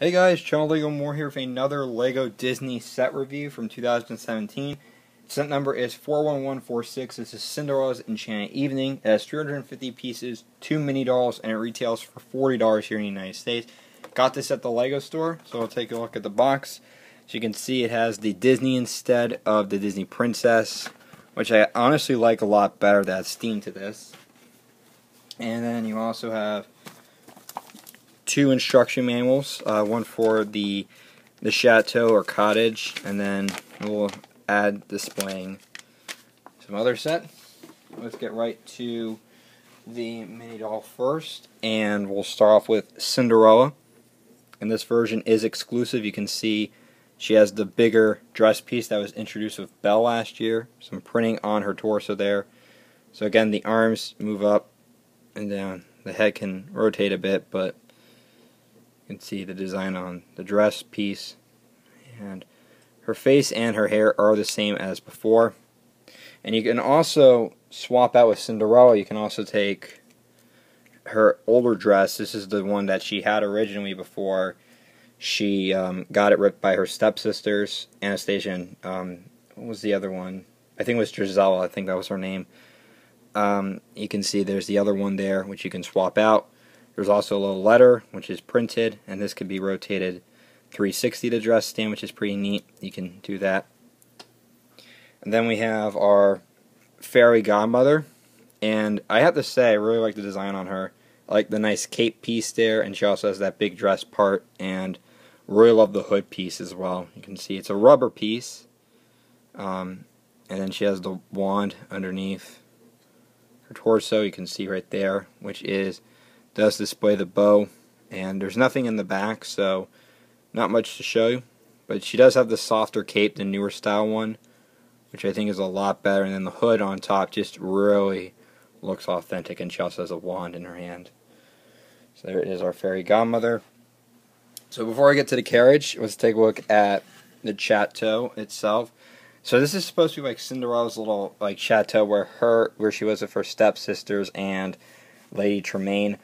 Hey guys, Channel Lego More here with another Lego Disney set review from 2017. Set number is 41146. This is Cinderella's Enchanted Evening. It has 350 pieces, 2 mini dolls, and it retails for $40 here in the United States. Got this at the Lego store, so I'll take a look at the box. As you can see, it has the Disney instead of the Disney Princess, which I honestly like a lot better. That's themed to this. And then you also have two instruction manuals, one for the chateau or cottage, and then we'll add displaying some other set. Let's get right to the mini doll first, and we'll start off with Cinderella. And this version is exclusive. You can see she has the bigger dress piece that was introduced with Belle last year. Some printing on her torso there. So again, the arms move up and down. The head can rotate a bit, but you can see the design on the dress piece, and her face and her hair are the same as before. And you can also swap out with Cinderella. You can also take her older dress. This is the one that she had originally before she got it ripped by her stepsisters, Anastasia and what was the other one? I think it was Gisela. I think that was her name. You can see there's the other one there, which you can swap out. There's also a little letter, which is printed, and this could be rotated 360 to dress stand, which is pretty neat. You can do that. And then we have our fairy godmother, and I have to say I really like the design on her. I like the nice cape piece there, and she also has that big dress part, and really love the hood piece as well. You can see it's a rubber piece, and then she has the wand underneath her torso. You can see right there, which does display the bow, and there's nothing in the back, so not much to show you. But she does have the softer cape, the newer style one, which I think is a lot better. And then the hood on top just really looks authentic, and she also has a wand in her hand. So there it is, our fairy godmother. So before I get to the carriage, let's take a look at the chateau itself. So this is supposed to be like Cinderella's little like chateau where she was with her stepsisters and Lady Tremaine.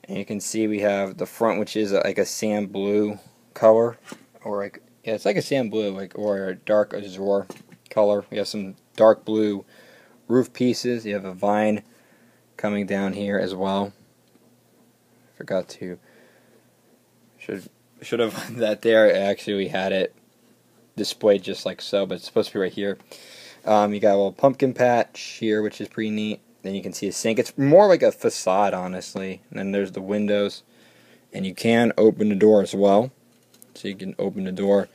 And you can see we have the front, which is like a sand blue color, or like, yeah, it's like a sand blue, like, or a dark azure color. We have some dark blue roof pieces. You have a vine coming down here as well. Forgot to should have that there. Actually, we had it displayed just like so, but it's supposed to be right here. You got a little pumpkin patch here, which is pretty neat. Then you can see a sink. It's more like a facade, honestly. And then there's the windows. And you can open the door as well. So you can open the door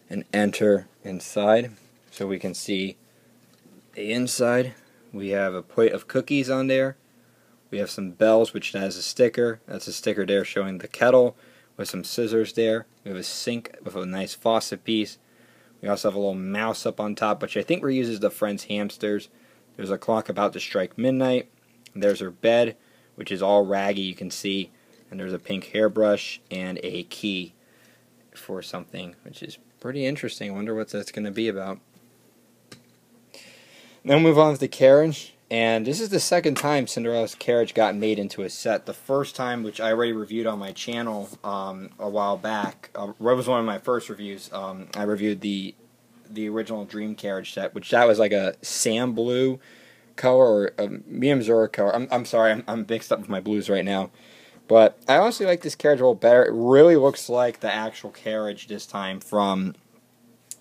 and enter inside. So we can see the inside. We have a plate of cookies on there. We have some bells, which has a sticker. That's a sticker there showing the kettle with some scissors there. We have a sink with a nice faucet piece. We also have a little mouse up on top, which I think reuses the Friends hamsters. There's a clock about to strike midnight. There's her bed, which is all raggy, you can see. And there's a pink hairbrush and a key for something, which is pretty interesting. I wonder what that's going to be about. Then we'll move on to the carriage. And this is the second time Cinderella's carriage got made into a set. The first time, which I already reviewed on my channel a while back, was one of my first reviews. I reviewed the original Dream Carriage set, which that was like a sand blue color or a medium zora color. I'm sorry, I'm mixed up with my blues right now. But I honestly like this carriage a little better. It really looks like the actual carriage this time from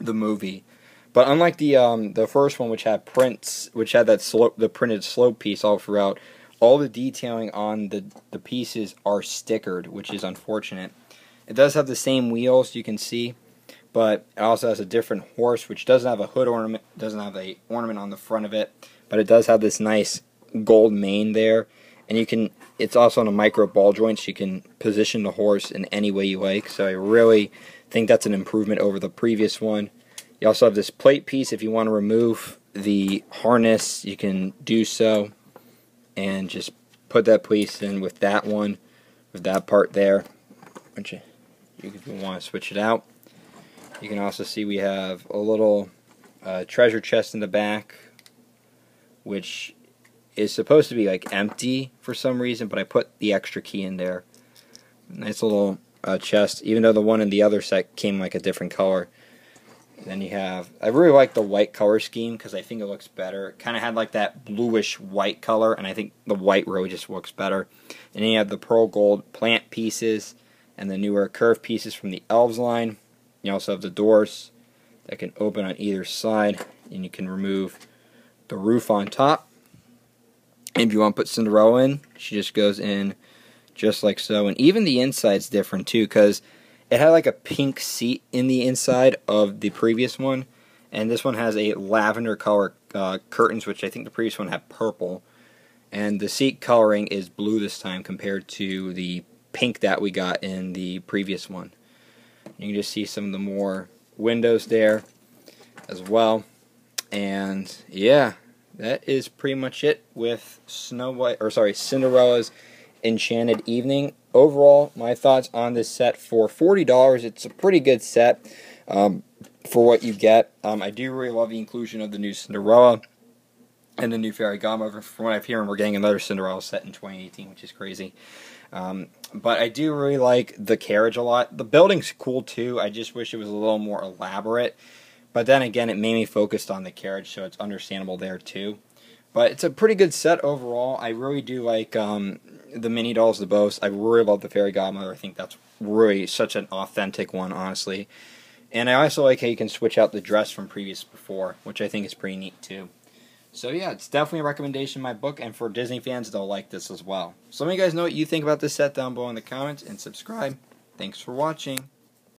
the movie. But unlike the first one, which had prints, which had that the printed slope piece all throughout, all the detailing on the pieces are stickered, which is unfortunate. It does have the same wheels, you can see. But it also has a different horse, which doesn't have a hood ornament, doesn't have a ornament on the front of it, but it does have this nice gold mane there. And it's also on a micro ball joint, so you can position the horse in any way you like. So I really think that's an improvement over the previous one. You also have this plate piece. If you want to remove the harness, you can do so, and just put that piece in with that one, with that part there, which if you want to switch it out. You can also see we have a little treasure chest in the back, which is supposed to be like empty for some reason, but I put the extra key in there. Nice little chest, even though the one in the other set came like a different color. And then you have, I really like the white color scheme because I think it looks better. It kind of had like that bluish white color, and I think the white really just looks better. And then you have the pearl gold plant pieces and the newer curved pieces from the elves line. You also have the doors that can open on either side, and you can remove the roof on top. And if you want to put Cinderella in, she just goes in just like so. And even the inside's different too, because it had like a pink seat in the inside of the previous one, and this one has a lavender color curtains, which I think the previous one had purple. And the seat coloring is blue this time compared to the pink that we got in the previous one. You can just see some of the more windows there as well. And yeah, that is pretty much it with Cinderella's Enchanted Evening. Overall, my thoughts on this set: for $40, it's a pretty good set for what you get. I do really love the inclusion of the new Cinderella and the new Fairy Godmother. From what I've heard, we're getting another Cinderella set in 2018, which is crazy. But I do really like the carriage a lot. The building's cool too. I just wish it was a little more elaborate. But then again, it made me focused on the carriage, so it's understandable there too. But it's a pretty good set overall. I really do like the mini dolls, the bows. I really love the Fairy Godmother. I think that's really such an authentic one, honestly. And I also like how you can switch out the dress from before, which I think is pretty neat too. So yeah, it's definitely a recommendation in my book, and for Disney fans, they'll like this as well. So let me guys know what you think about this set down below in the comments, and subscribe. Thanks for watching.